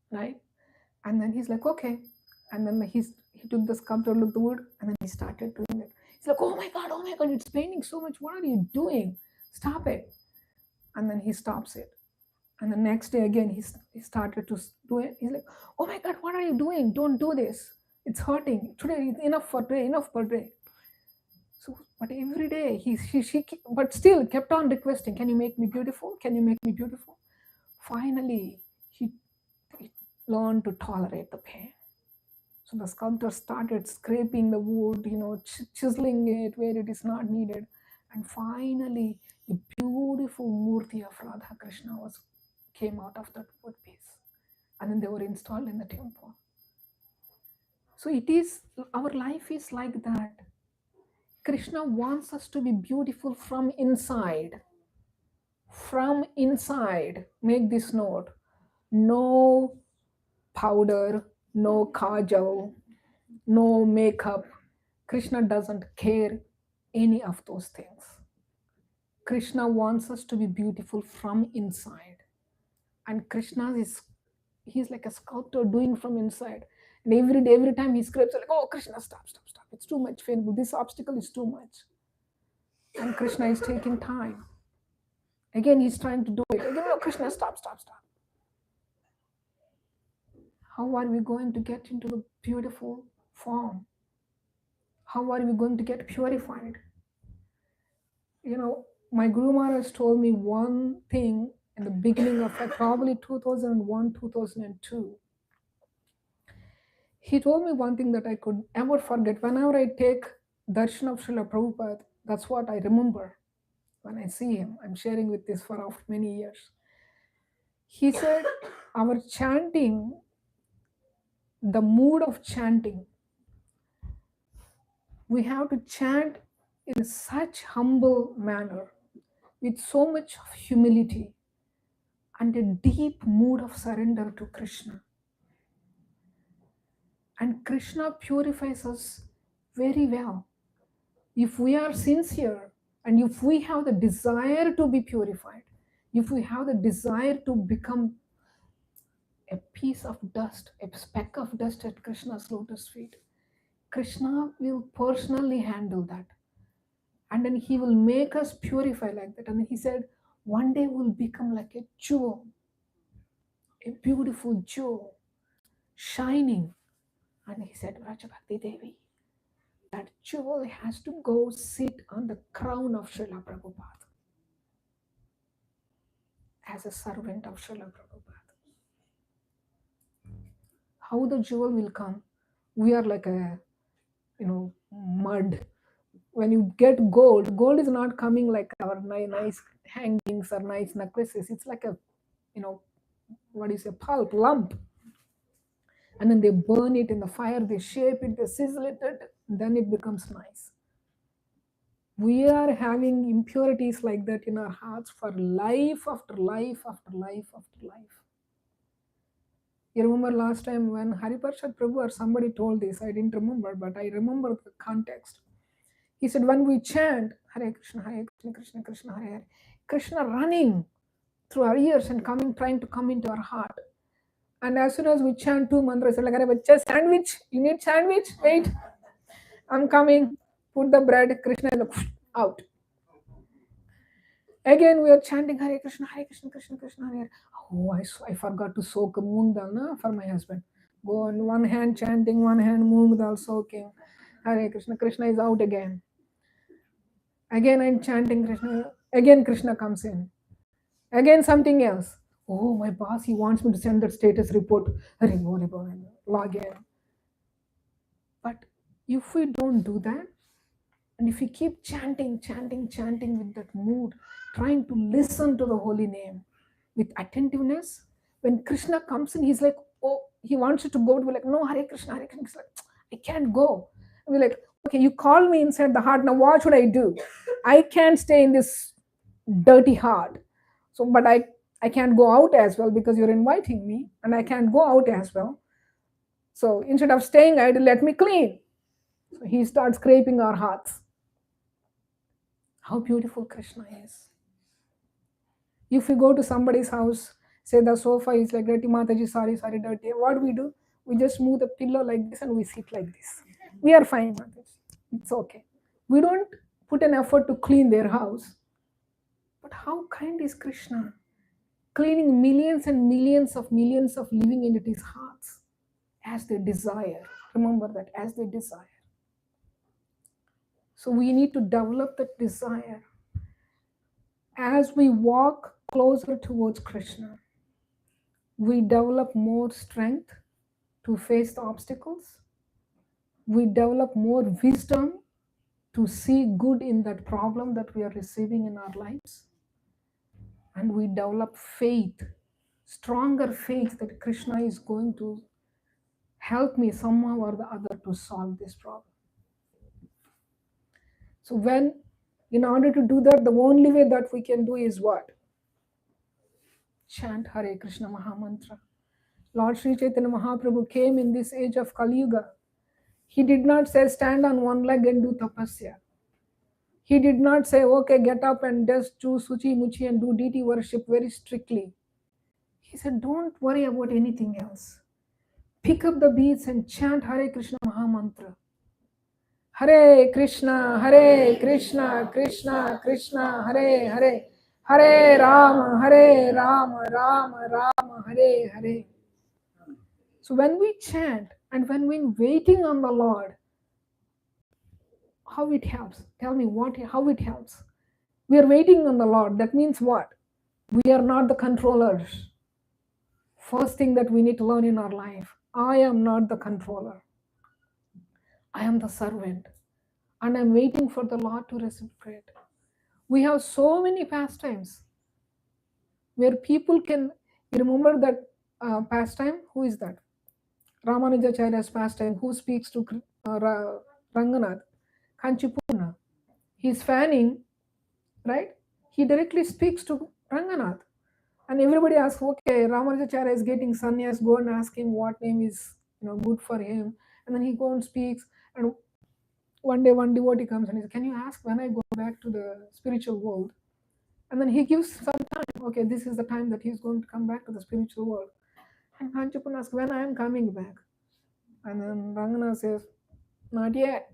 Right? And then he's like, okay. And then he took the sculptor, looked at the wood, and then he started doing it. He's like, oh my God, it's paining so much. What are you doing? Stop it. And then he stops it. And the next day again, he started to do it. He's like, oh my God, what are you doing? Don't do this. It's hurting. Today, enough for today. So, but every day, she but still kept on requesting, can you make me beautiful? Can you make me beautiful? Finally, he learned to tolerate the pain. So the sculptor started scraping the wood, chiseling it where it is not needed. And finally, the beautiful murti of Radha Krishna came out of that wood piece. And then they were installed in the temple. So our life is like that. Krishna wants us to be beautiful from inside. From inside. Make this note. No powder, no kajal, no makeup. Krishna doesn't care any of those things. Krishna wants us to be beautiful from inside. And Krishna he's like a sculptor doing from inside. And every time he scrapes, like, oh, Krishna, stop. It's too much painful. This obstacle is too much. And Krishna is taking time. Again, he's trying to do it. Again, oh, Krishna, stop. How are we going to get into the beautiful form? How are we going to get purified? My Guru Maharaj told me one thing in the beginning of probably 2001, 2002. He told me one thing that I could never forget. Whenever I take darshan of Srila Prabhupada, that's what I remember when I see him. I'm sharing with this for after many years. He said, our chanting, the mood of chanting, we have to chant in such humble manner, with so much of humility and a deep mood of surrender to Krishna. And Krishna purifies us very well. If we are sincere and if we have the desire to be purified, if we have the desire to become a piece of dust, a speck of dust at Krishna's lotus feet, Krishna will personally handle that. And then he will make us purify like that. And he said, one day we'll become like a jewel, a beautiful jewel, shining. And he said, Vrajabhakti Devi, that jewel has to go sit on the crown of Srila Prabhupada as a servant of Srila Prabhupada. How the jewel will come? We are like a, mud. When you get gold is not coming like our nice hangings or nice necklaces. It's like a, pulp, lump. And then they burn it in the fire, they shape it, they sizzle it, then it becomes nice. We are having impurities like that in our hearts for life after life after life after life. You remember last time when Hariparshad Prabhu or somebody told this, I didn't remember, but I remember the context. He said, when we chant Hare Krishna, Krishna Krishna, Hare Hare, Krishna running through our ears and trying to come into our heart. And as soon as we chant 2 mantras, it's like, "Arey bachcha, sandwich, you need sandwich? Wait, I'm coming." Put the bread, Krishna is like, out. Again, we are chanting Hare Krishna, Hare Krishna, Krishna Krishna, Hare Hare. Oh, I forgot to soak a moong dal for my husband. Go on one hand chanting, one hand moong dal soaking. Hare Krishna, Krishna is out again. Again, I'm chanting Krishna. Again, Krishna comes in. Again, something else. Oh, my boss, he wants me to send that status report. Hare log in. But if we don't do that, and if we keep chanting with that mood, trying to listen to the holy name with attentiveness, when Krishna comes in, he's like, oh, he wants you to go. We're like, no, Hare Krishna, Hare Krishna. He's like, I can't go. And we're like, okay, you call me inside the heart. Now, what should I do? I can't stay in this dirty heart. So, but I can't go out as well because you're inviting me, and I can't go out as well. So instead of staying idle, let me clean. So he starts scraping our hearts. How beautiful Krishna is. If we go to somebody's house, say the sofa is like dirty, Mataji, sorry, dirty. What do? We just move the pillow like this and we sit like this. We are fine, Mataji. It's okay. We don't put an effort to clean their house. But how kind is Krishna? Cleaning millions and millions of living entities' hearts as they desire. Remember that, as they desire. So we need to develop that desire. As we walk closer towards Krishna, we develop more strength to face the obstacles. We develop more wisdom to see good in that problem that we are receiving in our lives. And we develop faith, stronger faith that Krishna is going to help me somehow or the other to solve this problem. So in order to do that, the only way that we can do is what? Chant Hare Krishna Mahamantra. Lord Sri Chaitanya Mahaprabhu came in this age of Kali Yuga. He did not say stand on one leg and do tapasya. He did not say, okay, get up and just do Suchi Muchi and do deity worship very strictly. He said, don't worry about anything else. Pick up the beads and chant Hare Krishna Mahamantra. Hare Krishna, Krishna Krishna, Hare Hare, Hare Rama, Rama Rama, Hare Hare. So when we chant and when we're waiting on the Lord, how it helps? Tell me how it helps. We are waiting on the Lord. That means what? We are not the controllers. First thing that we need to learn in our life, I am not the controller. I am the servant. And I'm waiting for the Lord to reciprocate. We have so many pastimes where people can, you remember that pastime? Who is that? Ramanujacharya's pastime. Who speaks to Ranganath? Kanchipurna. He's fanning, right? He directly speaks to Ranganath. And everybody asks, okay, Ramanujacharya is getting sannyas, go and ask him what name is good for him. And then he goes and speaks. And one day one devotee comes and he says, can you ask when I go back to the spiritual world? And then he gives some time. Okay, this is the time that he's going to come back to the spiritual world. And Kanchipurna asks, when I am coming back? And then Ranganath says, not yet.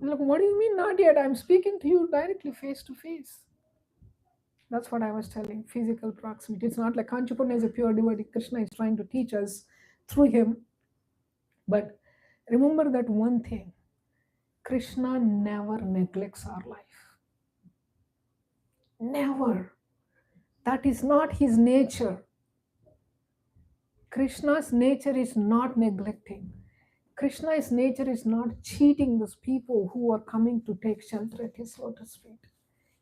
Look, what do you mean not yet? I'm speaking to you directly face to face. That's what I was telling, physical proximity. It's not like Kanchipurna is a pure devotee. Krishna is trying to teach us through him. But remember that one thing, Krishna never neglects our life. Never. That is not his nature. Krishna's nature is not neglecting. Krishna's nature is not cheating those people who are coming to take shelter at his lotus feet.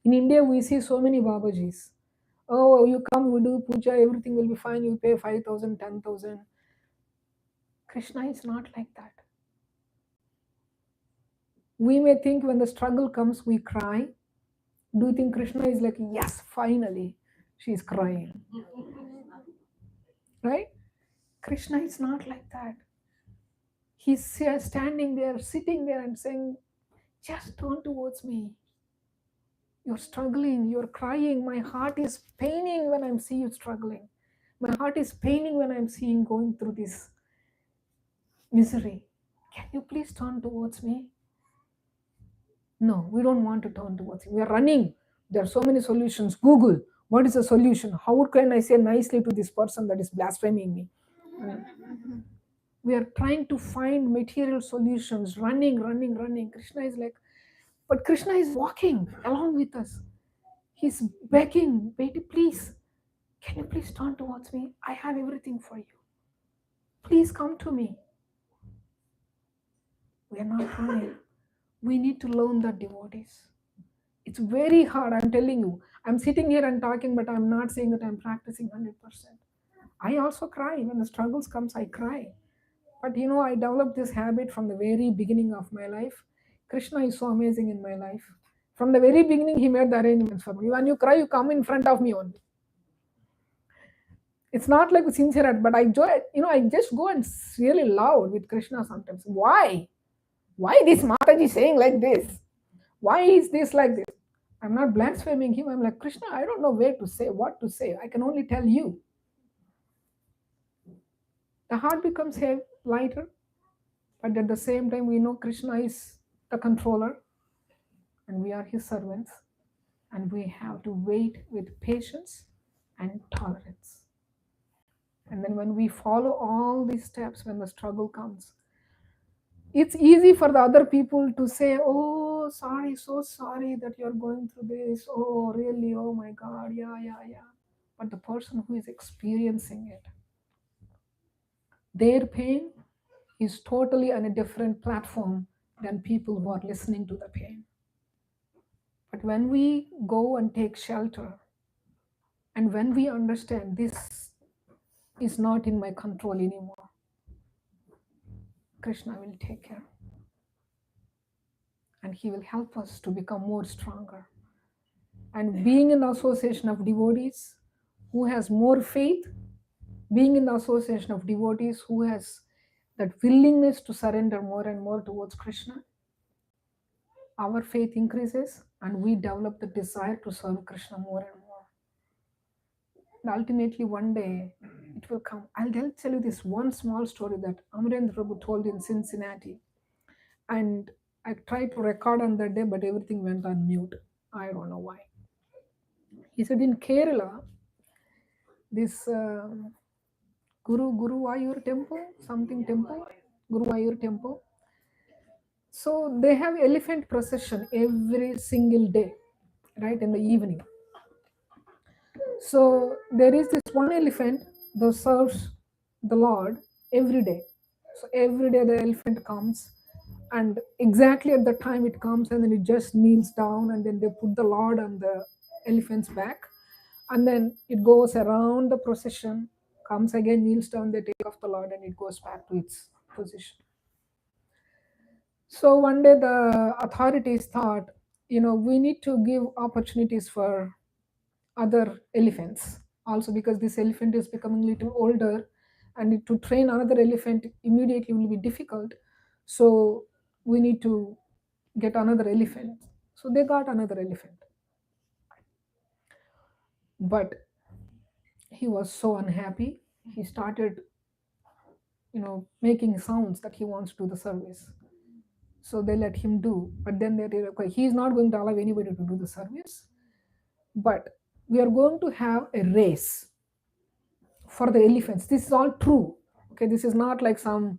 In India, we see so many Babajis. Oh, you come, we do puja, everything will be fine, you pay 5,000, 10,000. Krishna is not like that. We may think when the struggle comes, we cry. Do you think Krishna is like, yes, finally, she's crying? Right? Krishna is not like that. He's standing there, sitting there and saying, just turn towards me. You're struggling, you're crying. My heart is paining when I'm seeing you struggling. My heart is paining when I'm seeing going through this misery. Can you please turn towards me? No, we don't want to turn towards him. We are running. There are so many solutions. Google, what is the solution? How can I say nicely to this person that is blaspheming me? We are trying to find material solutions, running, running, running. Krishna is like, but Krishna is walking along with us. He's begging, baby, please, can you please turn towards me? I have everything for you. Please come to me. We are not running. We need to learn that, devotees. It's very hard, I'm telling you. I'm sitting here and talking, but I'm not saying that I'm practicing 100%. I also cry. When the struggles comes, I cry. But I developed this habit from the very beginning of my life. Krishna is so amazing in my life. From the very beginning, he made the arrangements for me. When you cry, you come in front of me only. It's not like sincere, but I enjoy it. I just go and really loud with Krishna sometimes. Why? Why this Mataji saying like this? Why is this like this? I'm not blaspheming him. I'm like, Krishna, I don't know where to say, what to say. I can only tell you. The heart becomes lighter, but at the same time, we know Krishna is the controller and we are his servants. And we have to wait with patience and tolerance. And then when we follow all these steps, when the struggle comes, it's easy for the other people to say, oh, sorry, so sorry that you're going through this. Oh, really? Oh my God. Yeah, yeah, yeah. But the person who is experiencing it, their pain is totally on a different platform than people who are listening to the pain. But when we go and take shelter, and when we understand this is not in my control anymore, Krishna will take care. And he will help us to become more stronger. And being in the association of devotees who has more faith, being in the association of devotees who has that willingness to surrender more and more towards Krishna, our faith increases and we develop the desire to serve Krishna more and more. And ultimately, one day it will come. I'll tell you this one small story that Amarendra Prabhu told in Cincinnati. And I tried to record on that day, but everything went on mute. I don't know why. He said in Kerala, this Guru Ayur temple, something temple, Guru Ayur temple. So they have elephant procession every single day, right, in the evening. So there is this one elephant that serves the Lord every day. So every day the elephant comes, and exactly at the time it comes, and then it just kneels down, and then they put the Lord on the elephant's back, and then it goes around the procession, comes again, kneels down, they take off the Lord, and it goes back to its position. So one day the authorities thought, we need to give opportunities for other elephants also, because this elephant is becoming a little older, and to train another elephant immediately will be difficult. So we need to get another elephant. So they got another elephant. But he was so unhappy. He started, making sounds that he wants to do the service. So they let him do. But then they realized, okay, he's not going to allow anybody to do the service. But we are going to have a race for the elephants. This is all true. Okay, this is not like some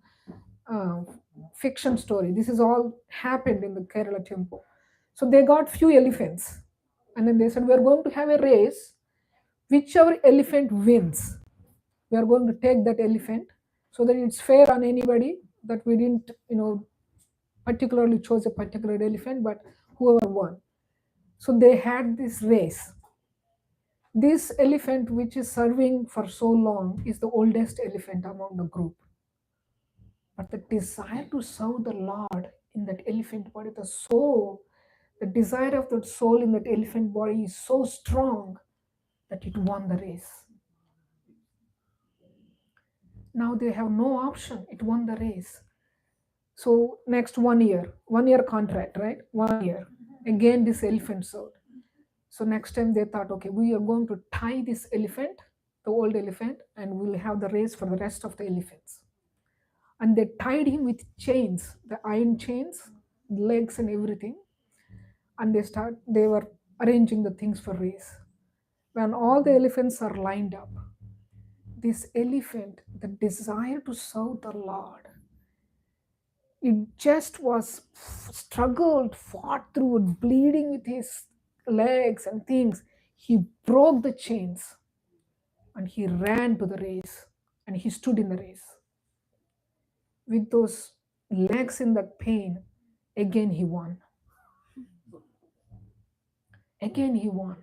fiction story. This is all happened in the Kerala temple. So they got few elephants, and then they said, we are going to have a race. Whichever elephant wins, we are going to take that elephant, so that it's fair on anybody, that we didn't, particularly chose a particular elephant, but whoever won. So they had this race. This elephant, which is serving for so long, is the oldest elephant among the group. But the desire to serve the Lord in that elephant body, the desire of that soul in that elephant body is so strong that it won the race. Now they have no option. It won the race. So next 1 year contract, right? 1 year. Again, this elephant served. So next time they thought, okay, we are going to tie this elephant, the old elephant, and we'll have the race for the rest of the elephants. And they tied him with chains, the iron chains, legs and everything. And they were arranging the things for race. When all the elephants are lined up, this elephant, the desire to serve the Lord, it just was struggled, fought through it, bleeding with his legs and things. He broke the chains and he ran to the race and he stood in the race. With those legs in that pain, again he won. Again he won.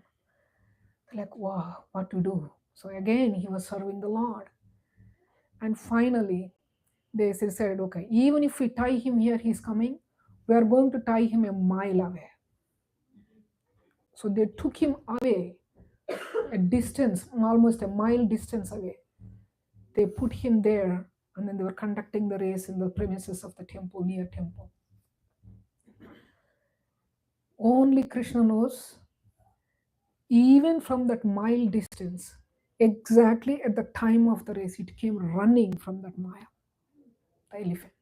Like, wow, what to do? So again he was serving the Lord. And finally, they said, okay, even if we tie him here, he's coming, we are going to tie him a mile away. So they took him away, a distance, almost a mile distance away. They put him there, and then they were conducting the race in the premises of the temple, near temple. Only Krishna knows, even from that mile distance, exactly at the time of the race, it came running from that mile, the elephant.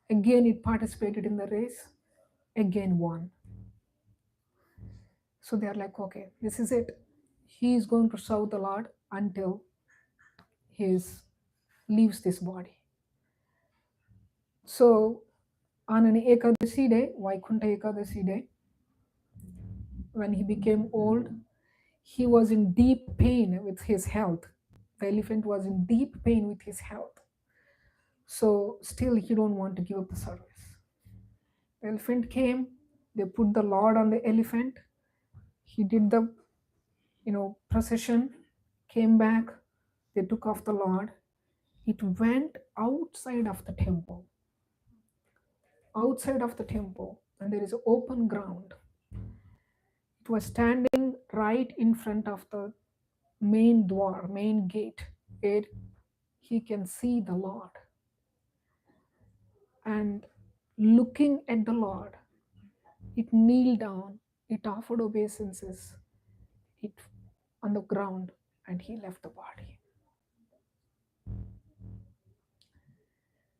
Again, it participated in the race, again won. So they are like, okay, this is it. He is going to serve the Lord until he leaves this body. So on an Ekadasi day, Vaikuntha Ekadasi day, when he became old, he was in deep pain with his health. The elephant was in deep pain with his health. So still he don't want to give up the service. The elephant came, they put the Lord on the elephant. He did the procession, came back, they took off the Lord. It went outside of the temple. Outside of the temple, and there is open ground. It was standing right in front of the main door, main gate, where he can see the Lord. And looking at the Lord, it kneeled down, it offered obeisances, it on the ground, and he left the body.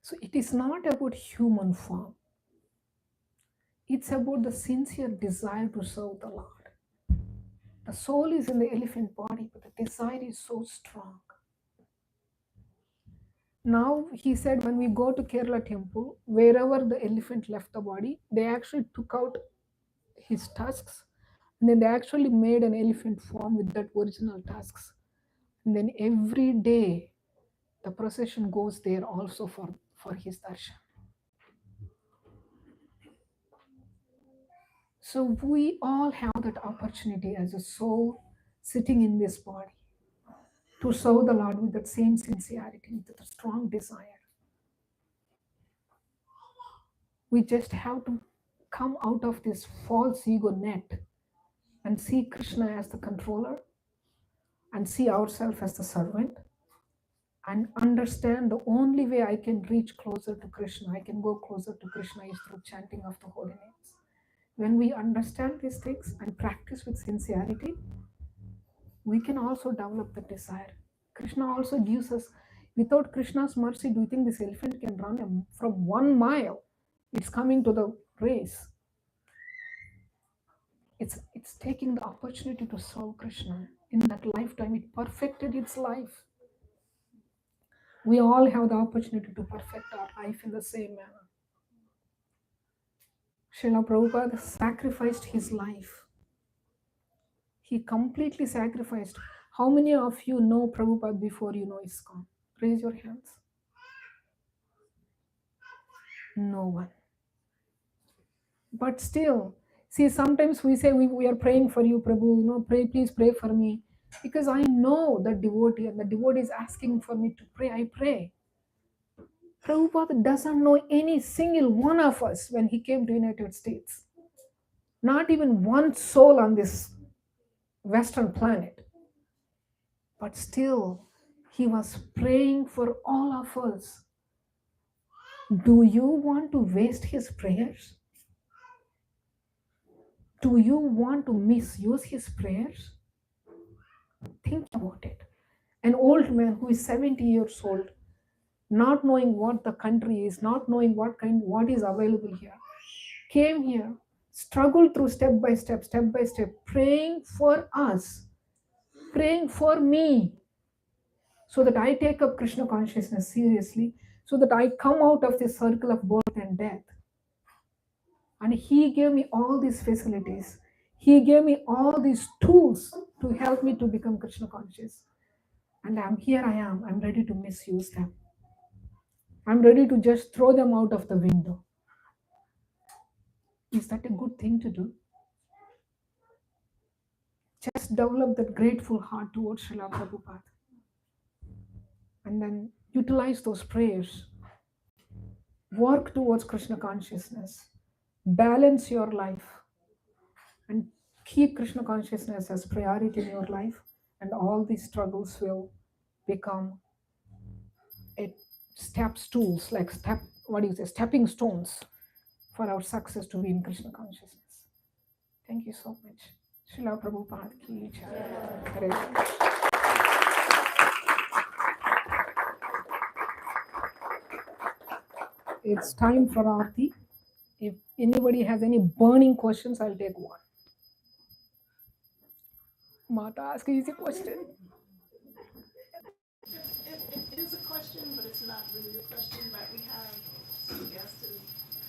So it is not about human form. It's about the sincere desire to serve the Lord. The soul is in the elephant body, but the desire is so strong. Now, he said, when we go to Kerala temple, wherever the elephant left the body, they actually took out his tusks, and then they actually made an elephant form with that original tusks. And then every day, the procession goes there also for his darshan. So we all have that opportunity as a soul sitting in this body to serve the Lord with that same sincerity, with that strong desire. We just have to come out of this false ego net and see Krishna as the controller and see ourselves as the servant and understand the only way I can reach closer to Krishna, I can go closer to Krishna is through chanting of the holy names. When we understand these things and practice with sincerity, we can also develop the desire. Krishna also gives us, without Krishna's mercy, do you think this elephant can run from 1 mile? It's coming to the race. It's taking the opportunity to serve Krishna. In that lifetime, it perfected its life. We all have the opportunity to perfect our life in the same manner. Srila Prabhupada sacrificed his life. He completely sacrificed. How many of you know Prabhupada before you know ISKCON? Raise your hands. No one. But still, see, sometimes we say we are praying for you, Prabhu, please pray for me. Because I know the devotee and the devotee is asking for me to pray, I pray. Prabhupada doesn't know any single one of us when he came to United States. Not even one soul on this Western planet. But still, he was praying for all of us. Do you want to waste his prayers? Do you want to misuse his prayers? Think about it. An old man who is 70 years old, not knowing what the country is, not knowing what is available here, came here, struggled through step by step, praying for us, praying for me, so that I take up Krishna consciousness seriously, so that I come out of this circle of birth and death. And he gave me all these facilities. He gave me all these tools to help me to become Krishna conscious. And I'm ready to misuse them. I'm ready to just throw them out of the window. Is that a good thing to do? Just develop that grateful heart towards Srila Prabhupada. And then utilize those prayers. Work towards Krishna consciousness. Balance your life. And keep Krishna consciousness as priority in your life. And all these struggles will become stepping stones for our success to be in Krishna consciousness. Thank you so much. Srila Prabhupada ki jai. Hare Krishna. It's time for Aarti. If anybody has any burning questions, I'll take one. Mata, ask an easy question. It is a question, but it's not really a question. But we have some guests who,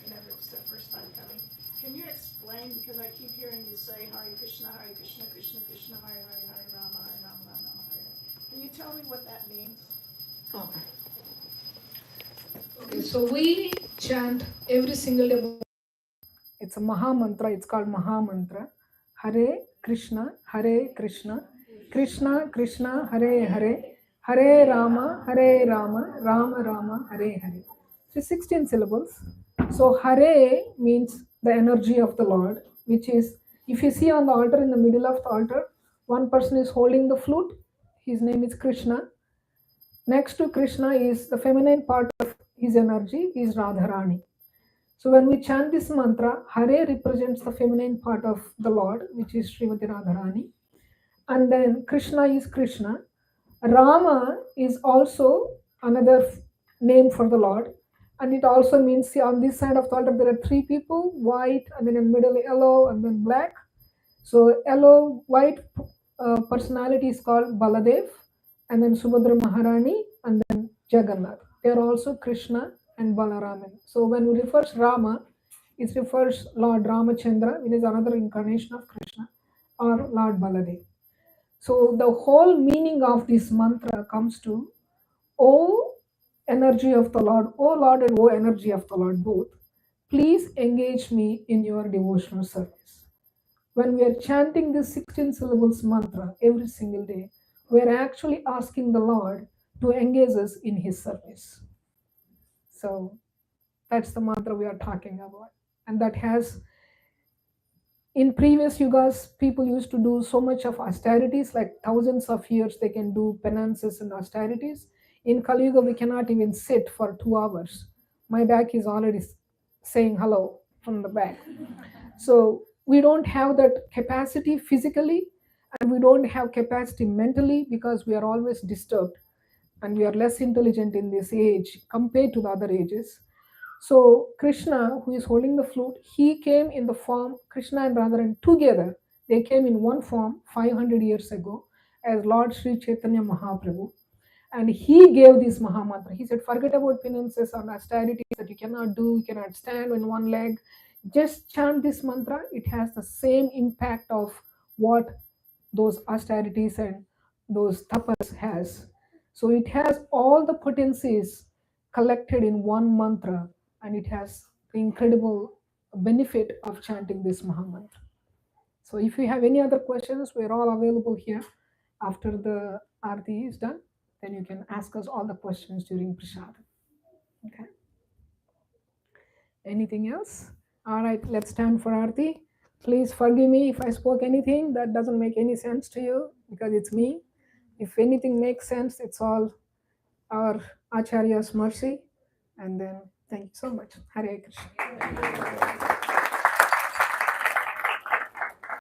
it's their first time coming. Can you explain, because I keep hearing you say Hare Krishna, Krishna Krishna, Hare Hare, Hare Rama, Rama Hare. Can you tell me what that means? Okay, so we chant every single day. It's a Maha Mantra, it's called Maha Mantra. Hare Krishna, Krishna Krishna, Hare Hare, Hare Rama, Rama Rama, Hare Hare. So 16 syllables. So Hare means the energy of the Lord, which is, if you see on the altar, in the middle of the altar, one person is holding the flute. His name is Krishna. Next to Krishna is the feminine part of his energy, is Radharani. So when we chant this mantra, Hare represents the feminine part of the Lord, which is Srimati Radharani. And then Krishna is Krishna. Rama is also another name for the Lord. And it also means, see, on this side of the altar, there are three people, white, and then in the middle, yellow, and then black. So yellow, white personality is called Baladev, and then Subhadra Maharani, and then Jagannath. They are also Krishna and Balaraman. So when we refer to Rama, it refers Lord Ramachandra, which is another incarnation of Krishna, or Lord Baladev. So the whole meaning of this mantra comes to, O energy of the Lord, O Lord and O energy of the Lord both, please engage me in your devotional service. When we are chanting this 16 syllables mantra every single day, we are actually asking the Lord to engage us in his service. So that's the mantra we are talking about. And that has, in previous yugas, people used to do so much of austerities, like thousands of years they can do penances and austerities. In Kali Yuga, we cannot even sit for 2 hours. My back is already saying hello from the back. So we don't have that capacity physically, and we don't have capacity mentally, because we are always disturbed and we are less intelligent in this age compared to the other ages. So Krishna, who is holding the flute, he came in the form, Krishna and Radharani together, they came in one form 500 years ago as Lord Sri Chaitanya Mahaprabhu. And he gave this Maha Mantra. He said, forget about penances and austerities that you cannot do, you cannot stand on one leg. Just chant this mantra. It has the same impact of what those austerities and those tapas has. So it has all the potencies collected in one mantra, and it has the incredible benefit of chanting this Maha Mantra. So if you have any other questions, we're all available here after the Aarti is done. Then you can ask us all the questions during Prasad. Okay. Anything else? All right, let's stand for Aarti. Please forgive me if I spoke anything that doesn't make any sense to you, because it's me. If anything makes sense, it's all our Acharya's mercy. And then thank you so much. Hare Krishna.